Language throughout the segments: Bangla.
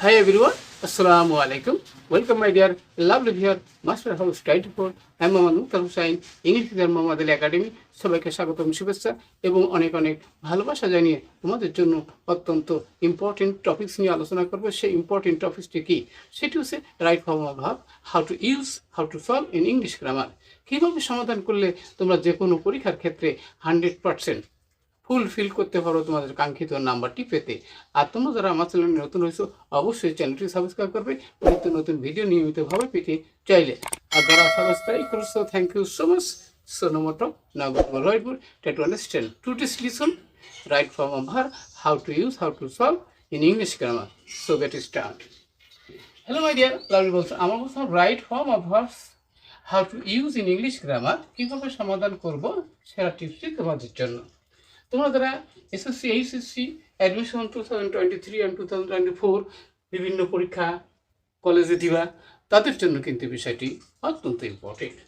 Hi everyone, Assalamu alaikum. Welcome my dear lovely viewer, Master House 24. I'm Mohammad Mukhtar Hussain, English Teacher Mohammad Ali Academy. সবাইকে স্বাগতম শুভেচ্ছা এবং অনেক অনেক ভালোবাসা জানিয়ে তোমাদের জন্য অত্যন্ত ইম্পর্টেন্ট টপিকস নিয়ে আলোচনা করব। সেই ইম্পর্টেন্ট টপিকসটি কি? সেটি হচ্ছে right form of verb, how to solve in English grammar. কীভাবে সমাধান করলে তোমরা যে কোনো পরীক্ষার ক্ষেত্রে 100% ফুলফিল করতে পারো তোমাদের কাঙ্ক্ষিত নাম্বারটি পেতে। আর তোমরা যারা আমার চ্যানেলে নতুন হয়েছো অবশ্যই চ্যানেলটি সাবস্ক্রাইব করবে নিত্য নতুন ভিডিও নিয়মিতভাবে পেতে চাইলে। আর যারা সাবস্ক্রাইব করেছো, thank you so much. So no more talk, now go to right word, try to understand. Today's lesson, right form of verb, how to solve in English grammar. So get started. Hello my dear lovely বলছো আমার বলছো right form of verbs, how to use in English grammar, কীভাবে সমাধান করব সেরা টিপসটি তোমাদের জন্য। তোমরা যারা SSC HSC অ্যাডমিশন 2023 and 2024 বিভিন্ন পরীক্ষা কলেজে দিবা, তাদের জন্য কিন্তু বিষয়টি অত্যন্ত ইম্পর্টেন্ট।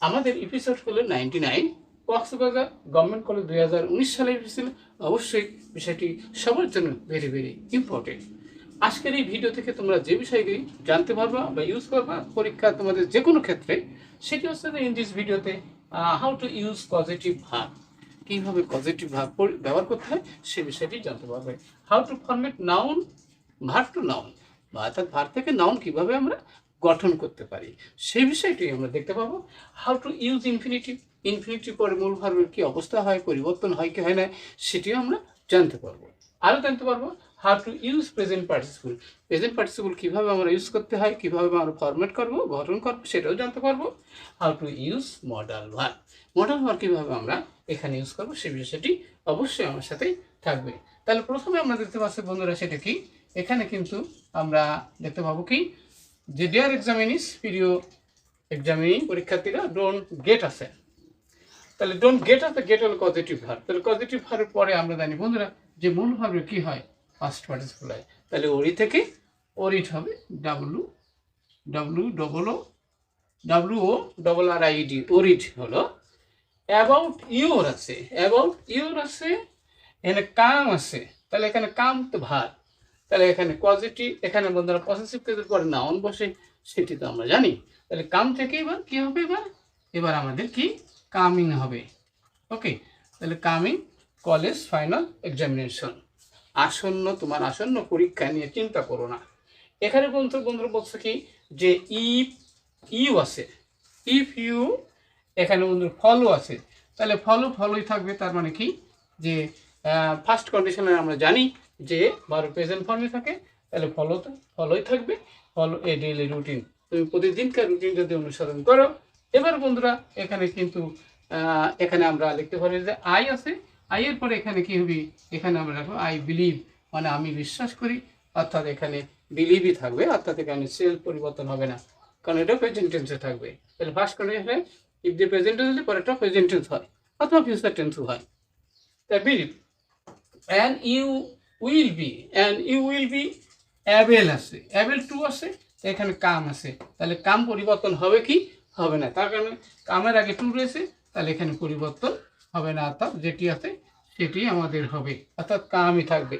আমাদের এপিসোড হলো 99, কক্সবাজার গভর্নমেন্ট কলেজ 2019 সালে এসেছিল। অবশ্যই বিষয়টি সবার জন্য ভেরি ভেরি ইম্পর্টেন্ট। আজকের এই ভিডিও থেকে তোমরা যে বিষয়গুলি জানতে পারবা বা ইউজ করবা পরীক্ষা তোমাদের যে কোনো ক্ষেত্রে, সেটি হচ্ছে ইন দিস ভিডিওতে how to use positive verb, কীভাবে পজিটিভ ভার্ব ব্যবহার করতে হয় সে বিষয়টি জানতে পারবে। How to format noun, verb two noun, অর্থাৎ ভার্ব থেকে নাউন কীভাবে আমরা গঠন করতে পারি সেই বিষয়টি আমরা দেখতে পাবো। হাউ টু ইউজ ইনফিনিটিভ পরে মূল ভার্বের কী অবস্থা হয়, পরিবর্তন হয় কি হয় না, সেটিও আমরা জানতে পারবো। আরও জানতে পারবো how to use present participle কীভাবে আমরা ইউজ করতে হয়, কীভাবে আমরা ফরম্যাট করবো, গঠন করবো, সেটাও জানতে পারবো। How to use modal verb কীভাবে আমরা এখানে ইউজ করবো সেই বিষয়টি অবশ্যই আমার সাথেই থাকবে। তাহলে প্রথমে আমরা দেখতে পাচ্ছি বন্ধুরা, সেটা কি, এখানে কিন্তু আমরা দেখতে পাবো কি যে ডিয়ার এক্সামিনিস, প্রিয় এক্সামিনিং পরীক্ষার্থীরা, ডোন্ট গেট আছে। তাহলে ডোন্ট গেট আছে, গেট হলো পজিটিভ ভার্ব। তাহলে পজিটিভ ভার্বের পরে আমরা জানি বন্ধুরা যে মূল ভার্বের কী হয়, পাস্ট পার্টিসিপল হয়। তাহলে ওরি থেকে ওরিড হবে, WORRID, ওরিড হলো। অ্যাবাউট ইউর আছে, এখানে কাম আছে। তাহলে এখানে কাম তো ভার্ব, তাহলে এখানে পজিটিভ, এখানে বন্ধুরা পজিটিভ কেসের পরে নাউন বসে, সেটি তো আমরা জানি। তাহলে কাম থেকে এবার কী হবে, এবার আমাদের কি কামিং হবে। ওকে, তাহলে কামিং কলেজ ফাইনাল এক্সামিনেশন, তোমার আসন্ন পরীক্ষা নিয়ে চিন্তা করো না। এখানে বন্ধুরা বলছে কি যে ইউ আছে, ইফ ইউ, এখানে বন্ধুরা ফলো আছে। তাহলে ফলোই থাকবে। তার মানে কি যে ফার্স্ট কন্ডিশনে আমরা জানি যে ভার্ব প্রেজেন্ট ফর্মে থাকে, তাহলে ফলোই থাকবে। ফলো এ ডেইলি রুটিন, তুমি প্রতিদিনকার রুটিন যদি অনুসরণ করো। এবার বন্ধুরা এখানে কিন্তু এখানে আমরা লিখতে পারি যে আই আছে, আইয়ের পরে এখানে কি হবে, এখানে আমরা রাখবো আই বিলিভ, মানে আমি বিশ্বাস করি, অর্থাৎ এখানে বিলিভই থাকবে, অর্থাৎ এখানে সেলফ পরিবর্তন হবে না, কারণ এটা প্রেজেন্ট টেন্সে থাকবে। তাহলে ফার্স্ট কন্ডিশনে ইফ দি প্রেজেন্ট টেন্স হলে পরেরটা প্রেজেন্ট টেন্স হয় অথবা ফিউচার টেন্সও হয়। তাই believe, and you will be, able আছে, অ্যাবেল টু আছে, এখানে কাম আছে। তাহলে কাম পরিবর্তন হবে কি হবে না, তার কারণে কামের আগে টু রয়েছে, তাহলে এখানে পরিবর্তন হবে না, অর্থাৎ যেটি আছে সেটি আমাদের হবে, অর্থাৎ কামই থাকবে।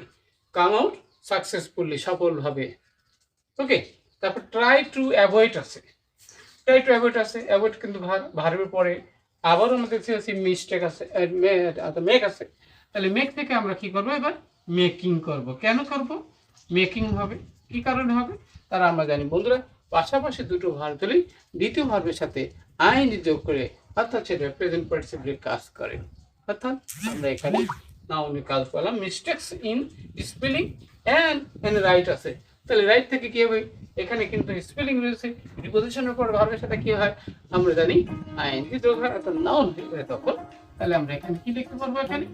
কাম আউট সাকসেসফুলি, সফলভাবে। ওকে, তারপর ট্রাই টু অ্যাভয়েড আছে, অ্যাভয়েড কিন্তু ভার্বের পরে আবার আমাদের মিস্টেক আছে, মেক আছে। তাহলে মেক থেকে আমরা কি করবো, এবার মেকিং করব। কেন করব মেকিং হবে, কি কারণে হবে, তারা আমরা জানি বন্ধুরা, পাশাপাশি দুটো ভার্ব হলেই দ্বিতীয় ভার্বের সাথে আইন যোগ করে, অর্থাৎ সেটা প্রেজেন্ট পার্টিসিপলের কাজ করে। অর্থাৎ আমরা এখানে নাউনের কাজ পেলাম, mistakes in spelling and right আছে। তাহলে রাইট থেকে কি হবে, এখানে কিন্তু স্পেলিং রয়েছে, প্রিপোজিশনের পর ভার্বের সাথে কি হয় আমরা জানি আইন যোগ হয়, অর্থাৎ নাউন হয়ে তখন। তাহলে আমরা এখানে কি লিখতে পারবো, এখানে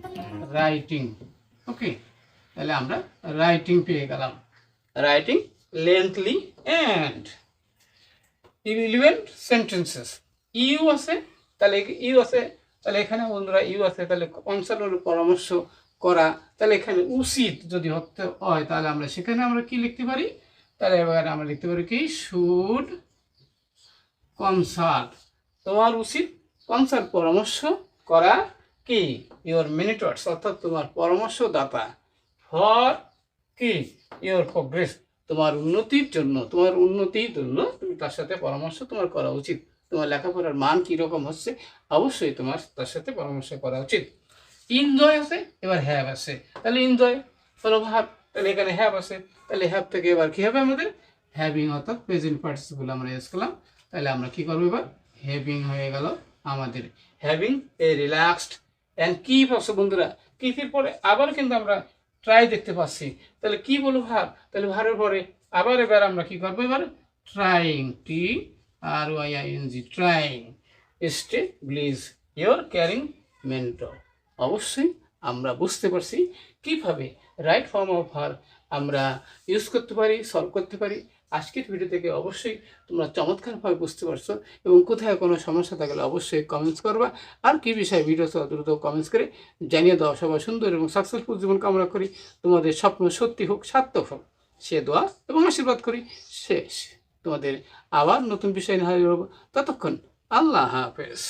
রাইটিং। ওকে, তাহলে আমরা রাইটিং পেয়ে গেলাম, writing lengthy and irrelevant sentences. You আছে, তাহলে এখানে বন্ধুরা ইউ আছে, তাহলে কনসাল্টের পরামর্শ করা, তাহলে এখানে উচিত যদি হতে হয়, তাহলে আমরা সেখানে আমরা কি লিখতে পারি, তাহলে এবার আমরা লিখতে পারি কি শুড কনসাল্ট, তোমার উচিত কনসাল্ট পরামর্শ করা কি ইওর মেনিটর্স, অর্থাৎ তোমার পরামর্শদাতা, ফর কি ইওর প্রোগ্রেস, তোমার উন্নতির জন্য তুমি তার সাথে পরামর্শ তোমার করা উচিত। তোমার লেখাপড়ার মান কীরকম হচ্ছে অবশ্যই তোমার তার সাথে পরামর্শ করা উচিত। এনজয় আছে, এবার হ্যাভ আছে। তাহলে এনজয় হলো ভাব, তাহলে এখানে হ্যাভ আছে, তাহলে হ্যাভ থেকে এবার কী হবে আমাদের হ্যাভিং অর্থাৎ প্রেজেন্ট পার্টিসিপল আমরা ইউজ করলাম। তাহলে আমরা কী করবো এবার হ্যাভিং হয়ে গেল আমাদের having a relaxed and keep আছে বন্ধুরা। কিপের পরে আবার কিন্তু আমরা ট্রাই দেখতে পাচ্ছি, তাহলে কি বলবো ভাব, তাহলে ভাবের পরে আবার এবার আমরা কি করবো এবার trying TRYING trying establish your carrying mentor. অবশ্যই আমরা বুঝতে পারছি কিভাবে রাইট ফর্ম অফ ভার্ব আমরা ইউজ করতে পারি, সলভ করতে পারি। আজকের ভিডিও থেকে অবশ্যই তোমরা চমৎকারভাবে বুঝতে পারছো, এবং কোথায় কোনো সমস্যা থাকলে অবশ্যই কমেন্টস করবা। আর কি বিষয়ে ভিডিও দ্রুত কমেন্টস করে জানিয়ে দাও। সবাই সুন্দর এবং সাকসেসফুল জীবন কামনা করি, তোমাদের স্বপ্ন সত্যি হোক, সার্থক হোক, সে দোয়া এবং আশীর্বাদ করি। শেষ, তোমাদের আবার নতুন বিষয় নিয়ে হাজির হব। ততক্ষণ আল্লাহ হাফেজ।